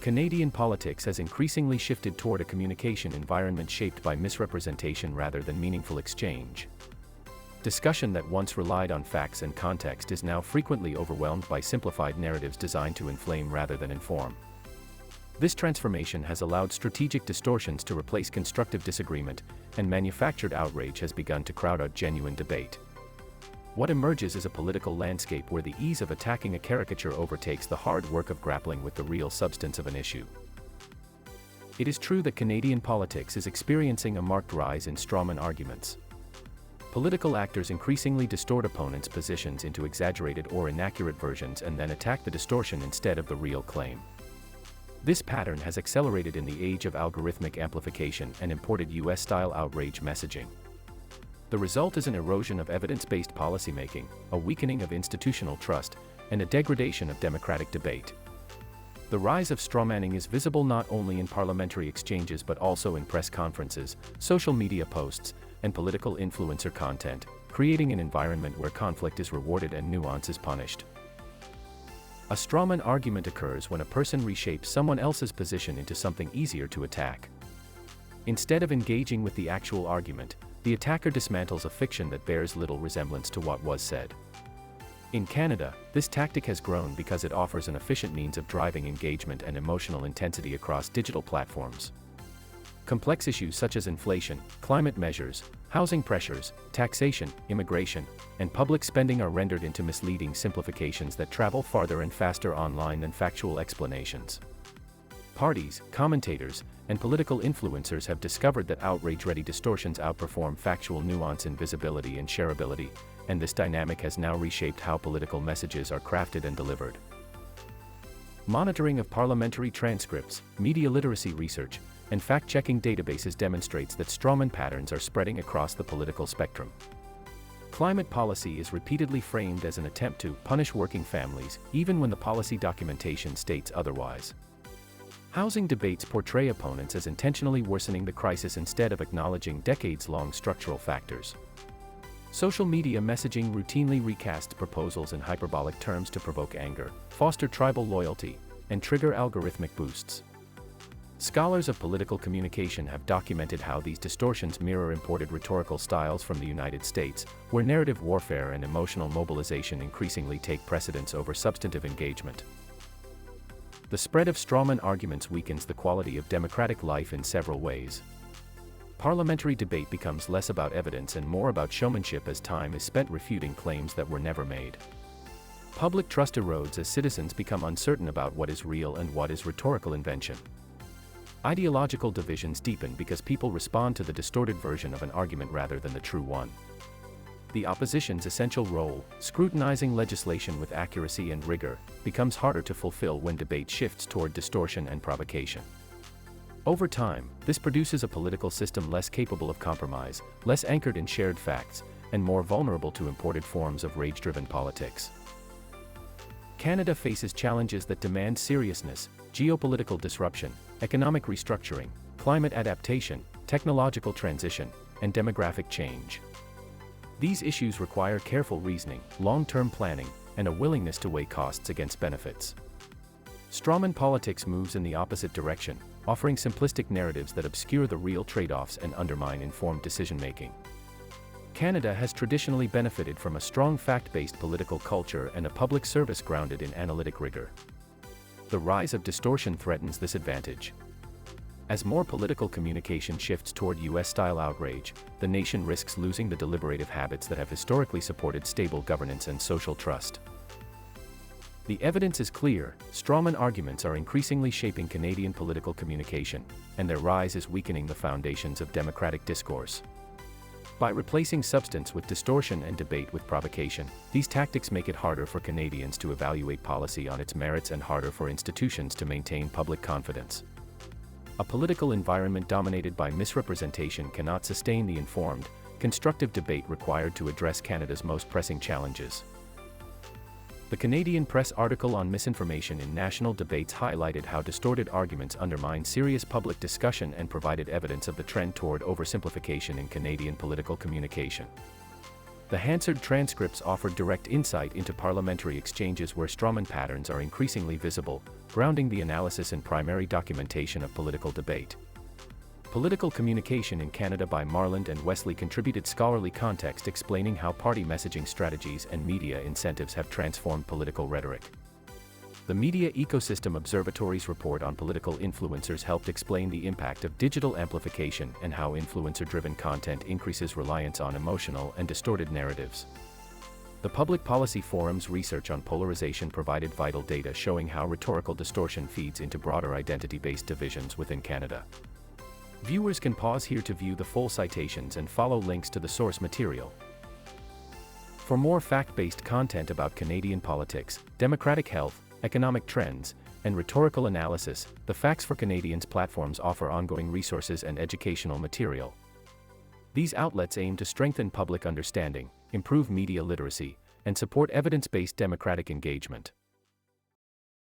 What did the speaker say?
Canadian politics has increasingly shifted toward a communication environment shaped by misrepresentation rather than meaningful exchange. Discussion that once relied on facts and context is now frequently overwhelmed by simplified narratives designed to inflame rather than inform. This transformation has allowed strategic distortions to replace constructive disagreement, and manufactured outrage has begun to crowd out genuine debate. What emerges is a political landscape where the ease of attacking a caricature overtakes the hard work of grappling with the real substance of an issue. It is true that Canadian politics is experiencing a marked rise in strawman arguments. Political actors increasingly distort opponents' positions into exaggerated or inaccurate versions and then attack the distortion instead of the real claim. This pattern has accelerated in the age of algorithmic amplification and imported US-style outrage messaging. The result is an erosion of evidence-based policymaking, a weakening of institutional trust, and a degradation of democratic debate. The rise of strawmanning is visible not only in parliamentary exchanges but also in press conferences, social media posts, and political influencer content, creating an environment where conflict is rewarded and nuance is punished. A strawman argument occurs when a person reshapes someone else's position into something easier to attack. Instead of engaging with the actual argument, the attacker dismantles a fiction that bears little resemblance to what was said. In Canada, this tactic has grown because it offers an efficient means of driving engagement and emotional intensity across digital platforms. Complex issues such as inflation, climate measures, housing pressures, taxation, immigration, and public spending are rendered into misleading simplifications that travel farther and faster online than factual explanations. Parties, commentators, and political influencers have discovered that outrage-ready distortions outperform factual nuance in visibility and shareability, and this dynamic has now reshaped how political messages are crafted and delivered. Monitoring of parliamentary transcripts, media literacy research, and fact-checking databases demonstrates that strawman patterns are spreading across the political spectrum. Climate policy is repeatedly framed as an attempt to punish working families, even when the policy documentation states otherwise. Housing debates portray opponents as intentionally worsening the crisis instead of acknowledging decades-long structural factors. Social media messaging routinely recasts proposals in hyperbolic terms to provoke anger, foster tribal loyalty, and trigger algorithmic boosts. Scholars of political communication have documented how these distortions mirror imported rhetorical styles from the United States, where narrative warfare and emotional mobilization increasingly take precedence over substantive engagement. The spread of strawman arguments weakens the quality of democratic life in several ways. Parliamentary debate becomes less about evidence and more about showmanship as time is spent refuting claims that were never made. Public trust erodes as citizens become uncertain about what is real and what is rhetorical invention. Ideological divisions deepen because people respond to the distorted version of an argument rather than the true one. The opposition's essential role, scrutinizing legislation with accuracy and rigor, becomes harder to fulfill when debate shifts toward distortion and provocation. Over time, this produces a political system less capable of compromise, less anchored in shared facts, and more vulnerable to imported forms of rage-driven politics. Canada faces challenges that demand seriousness: geopolitical disruption, economic restructuring, climate adaptation, technological transition, and demographic change. These issues require careful reasoning, long-term planning, and a willingness to weigh costs against benefits. Strawman politics moves in the opposite direction, offering simplistic narratives that obscure the real trade-offs and undermine informed decision-making. Canada has traditionally benefited from a strong fact-based political culture and a public service grounded in analytic rigor. The rise of distortion threatens this advantage. As more political communication shifts toward US-style outrage, the nation risks losing the deliberative habits that have historically supported stable governance and social trust. The evidence is clear: strawman arguments are increasingly shaping Canadian political communication, and their rise is weakening the foundations of democratic discourse. By replacing substance with distortion and debate with provocation, these tactics make it harder for Canadians to evaluate policy on its merits and harder for institutions to maintain public confidence. A political environment dominated by misrepresentation cannot sustain the informed, constructive debate required to address Canada's most pressing challenges. The Canadian Press article on misinformation in national debates highlighted how distorted arguments undermine serious public discussion and provided evidence of the trend toward oversimplification in Canadian political communication. The Hansard transcripts offered direct insight into parliamentary exchanges where strawman patterns are increasingly visible, grounding the analysis in primary documentation of political debate. Political Communication in Canada by Marland and Wesley contributed scholarly context explaining how party messaging strategies and media incentives have transformed political rhetoric. The Media Ecosystem Observatory's report on political influencers helped explain the impact of digital amplification and how influencer-driven content increases reliance on emotional and distorted narratives. The Public Policy Forum's research on polarization provided vital data showing how rhetorical distortion feeds into broader identity-based divisions within Canada. Viewers can pause here to view the full citations and follow links to the source material. For more fact-based content about Canadian politics, democratic health, economic trends, and rhetorical analysis, the Facts for Canadians platforms offer ongoing resources and educational material. These outlets aim to strengthen public understanding, improve media literacy, and support evidence-based democratic engagement.